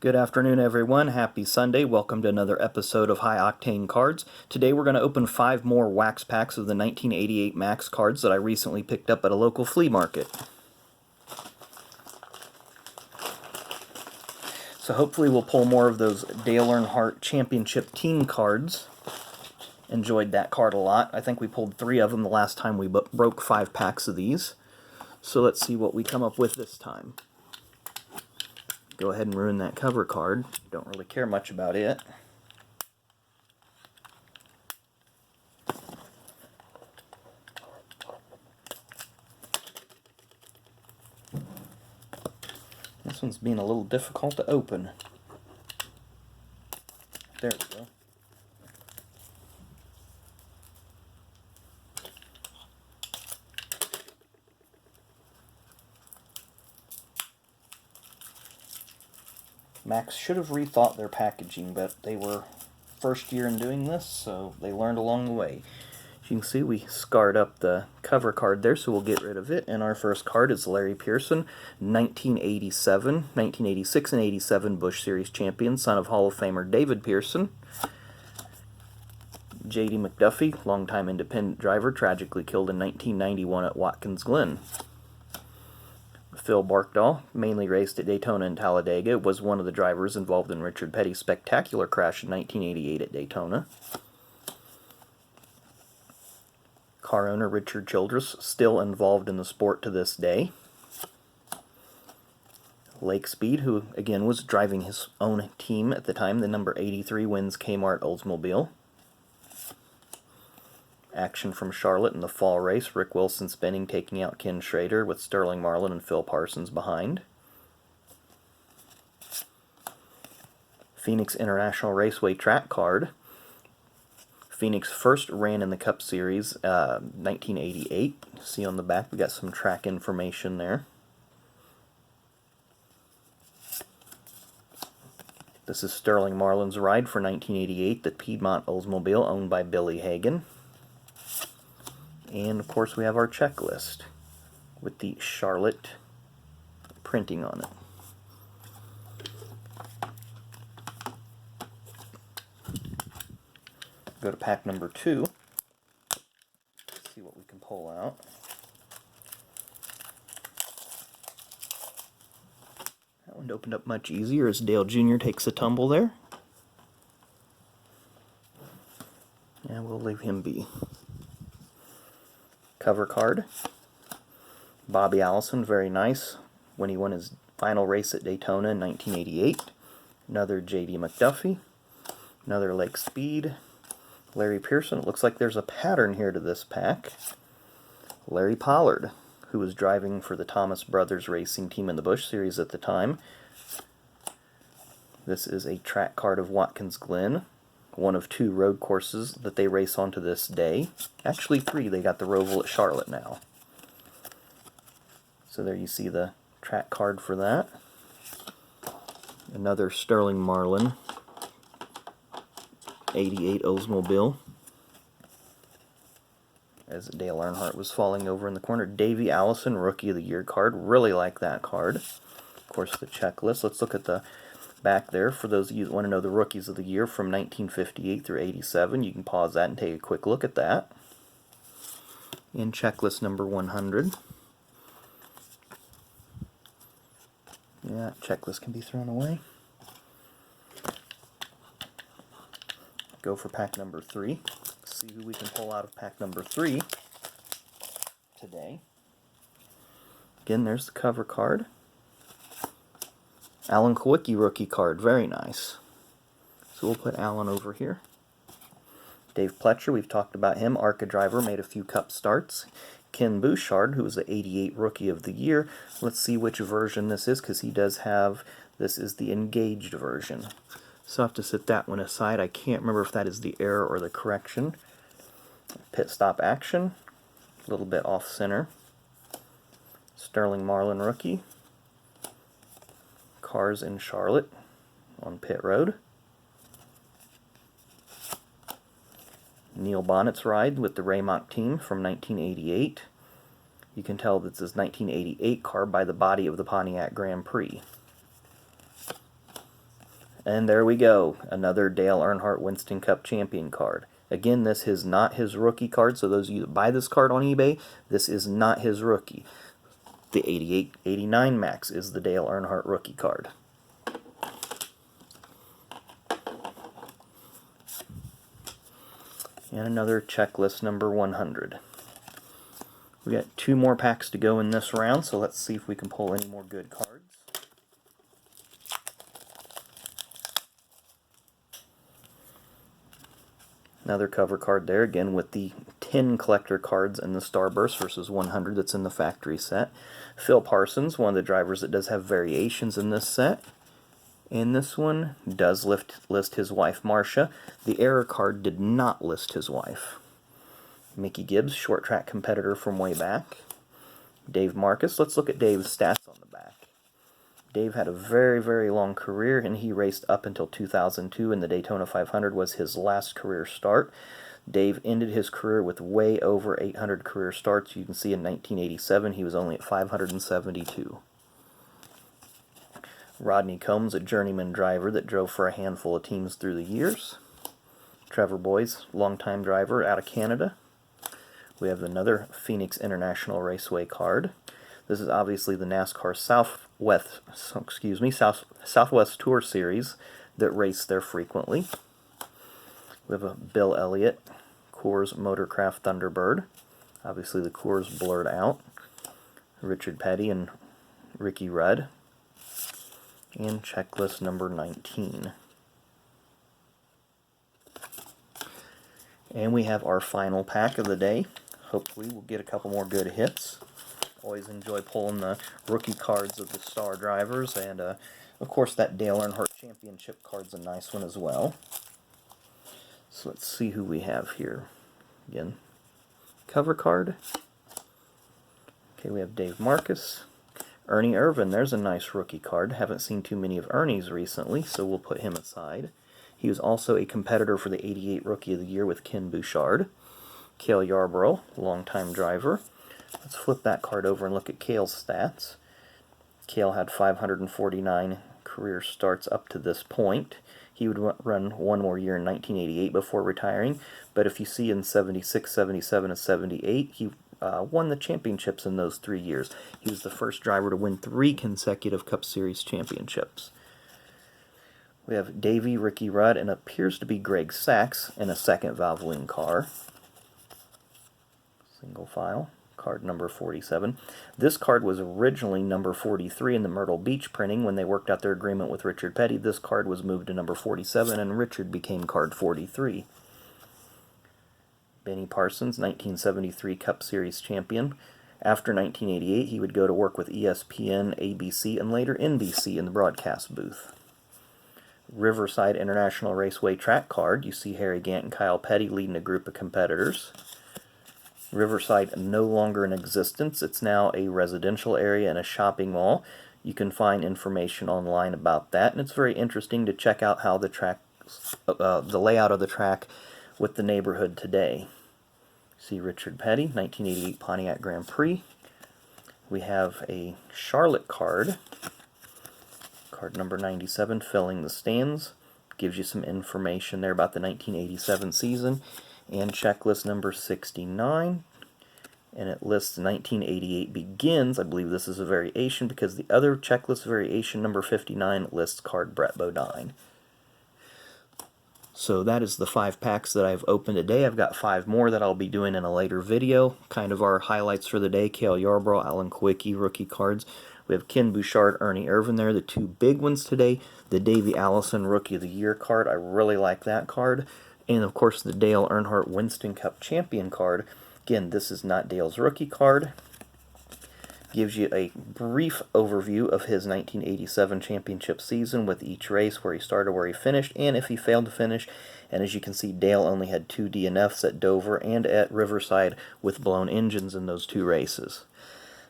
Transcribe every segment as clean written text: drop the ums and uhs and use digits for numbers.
Good afternoon, everyone. Happy Sunday. Welcome to another episode of High Octane Cards. Today we're going to open 5 more wax packs of the 1988 Maxx cards that I recently picked up at a local flea market. So hopefully we'll pull more of those Dale Earnhardt Championship Team cards. Enjoyed that card a lot. I think we pulled 3 of them the last time we broke 5 packs of these. So let's see what we come up with this time. Go ahead and ruin that cover card. Don't really care much about it. This one's being a little difficult to open. There we go. Maxx should have rethought their packaging, but they were first year in doing this, so they learned along the way. As you can see, we scarred up the cover card there, so we'll get rid of it. And our first card is Larry Pearson, 1986 and 87 Busch Series champion, son of Hall of Famer David Pearson. J.D. McDuffie, longtime independent driver, tragically killed in 1991 at Watkins Glen. Phil Barkdahl, mainly raced at Daytona and Talladega, was one of the drivers involved in Richard Petty's spectacular crash in 1988 at Daytona. Car owner Richard Childress, still involved in the sport to this day. Lake Speed, who again was driving his own team at the time, the number 83 wins Kmart Oldsmobile. Action from Charlotte in the fall race, Rick Wilson spinning, taking out Ken Schrader with Sterling Marlin and Phil Parsons behind. Phoenix International Raceway track card. Phoenix first ran in the Cup Series 1988. See on the back we got some track information there. This is Sterling Marlin's ride for 1988, the Piedmont Oldsmobile owned by Billy Hagan. And of course we have our checklist with the Charlotte printing on it. Go to pack number 2. See what we can pull out. That one opened up much easier as Dale Jr. takes a tumble there. And we'll leave him be. Cover card. Bobby Allison, very nice, when he won his final race at Daytona in 1988. Another J.D. McDuffie. Another Lake Speed. Larry Pearson. It looks like there's a pattern here to this pack. Larry Pollard, who was driving for the Thomas Brothers racing team in the Busch Series at the time. This is a track card of Watkins Glen. One of 2 road courses that they race on to this day. Actually 3, they got the Roval at Charlotte now. So there you see the track card for that. Another Sterling Marlin 88 Oldsmobile. As Dale Earnhardt was falling over in the corner. Davey Allison, Rookie of the Year card. Really like that card. Of course, the checklist. Let's look at the back there for those of you that want to know the Rookies of the Year from 1958 through 87. You can pause that and take a quick look at that. And checklist number 100. Yeah, checklist can be thrown away. Go for pack number 3. See who we can pull out of pack number 3 today. Again, there's the cover card. Alan Kulwicki rookie card, very nice. So we'll put Alan over here. Dave Pletcher, we've talked about him. ARCA driver, made a few Cup starts. Ken Bouchard, who was the 88 Rookie of the Year. Let's see which version this is, because he does have, this is the engaged version. So I'll have to set that one aside. I can't remember if that is the error or the correction. Pit stop action, a little bit off center. Sterling Marlin rookie. Cars in Charlotte on pit road. Neil Bonnet's ride with the Raymont team from 1988. You can tell this is 1988 car by the body of the Pontiac Grand Prix. And there we go, another Dale Earnhardt Winston Cup champion card. Again, this is not his rookie card, so those of you that buy this card on eBay, this is not his rookie. The 88-89 Maxx is the Dale Earnhardt rookie card. And another checklist number 100. We got 2 more packs to go in this round, so let's see if we can pull any more good cards. Another cover card there, again with the 10 collector cards in the Starburst versus 100 that's in the factory set. Phil Parsons, one of the drivers that does have variations in this set. And this one does list his wife, Marcia. The error card did not list his wife. Mickey Gibbs, short track competitor from way back. Dave Marcus. Let's look at Dave's stats on the back. Dave had a very, very long career, and he raced up until 2002, and the Daytona 500 was his last career start. Dave ended his career with way over 800 career starts. You can see in 1987 he was only at 572. Rodney Combs, a journeyman driver that drove for a handful of teams through the years. Trevor Boyes, longtime driver out of Canada. We have another Phoenix International Raceway card. This is obviously the NASCAR Southwest Tour Series that race there frequently. We have a Bill Elliott Coors Motorcraft Thunderbird. Obviously the Coors blurred out. Richard Petty and Ricky Rudd. And checklist number 19. And we have our final pack of the day. Hopefully we'll get a couple more good hits. Always enjoy pulling the rookie cards of the star drivers, and of course that Dale Earnhardt Championship card's a nice one as well. So let's see who we have here. Again, cover card. Okay, we have Dave Marcus. Ernie Irvan, there's a nice rookie card. Haven't seen too many of Ernie's recently, so we'll put him aside. He was also a competitor for the 88 Rookie of the Year with Ken Bouchard. Cale Yarborough, longtime driver. Let's flip that card over and look at Cale's stats. Cale had 549 career starts up to this point. He would run one more year in 1988 before retiring, but if you see in 76, 77, and 78, he won the championships in those 3 years. He was the first driver to win 3 consecutive Cup Series championships. We have Davey, Ricky Rudd, and appears to be Greg Sachs in a second Valvoline car. Single file. Card number 47. This card was originally number 43 in the Myrtle Beach printing. When they worked out their agreement with Richard Petty, this card was moved to number 47, and Richard became card 43. Benny Parsons, 1973 Cup Series champion. After 1988, he would go to work with ESPN, ABC, and later NBC in the broadcast booth. Riverside International Raceway track card. You see Harry Gant and Kyle Petty leading a group of competitors. Riverside no longer in existence. It's now a residential area and a shopping mall. You can find information online about that, and it's very interesting to check out how the layout of the track with the neighborhood today. See Richard Petty, 1988 Pontiac Grand Prix. We have a Charlotte card. Card number 97, Filling the Stands. Gives you some information there about the 1987 season. And checklist number 69. And it lists 1988 begins. I believe this is a variation because the other checklist variation, number 59, lists card Brett Bodine. So that is the 5 packs that I've opened today. I've got 5 more that I'll be doing in a later video. Kind of our highlights for the day. Cale Yarborough, Alan Kulwicki, rookie cards. We have Ken Bouchard, Ernie Irvan there, the 2 big ones today. The Davey Allison Rookie of the Year card. I really like that card. And of course the Dale Earnhardt Winston Cup Champion card. Again, this is not Dale's rookie card. Gives you a brief overview of his 1987 championship season with each race, where he started, where he finished, and if he failed to finish. And as you can see, Dale only had 2 DNFs at Dover and at Riverside with blown engines in those 2 races.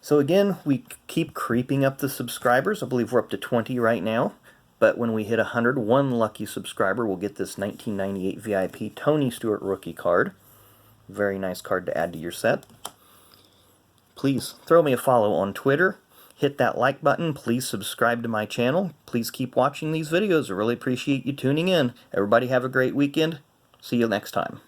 So again, we keep creeping up the subscribers. I believe we're up to 20 right now. But when we hit 100, one lucky subscriber will get this 1998 VIP Tony Stewart rookie card. Very nice card to add to your set. Please throw me a follow on Twitter. hit that like button. Please subscribe to my channel. Please keep watching these videos. I really appreciate you tuning in. Everybody have a great weekend. See you next time.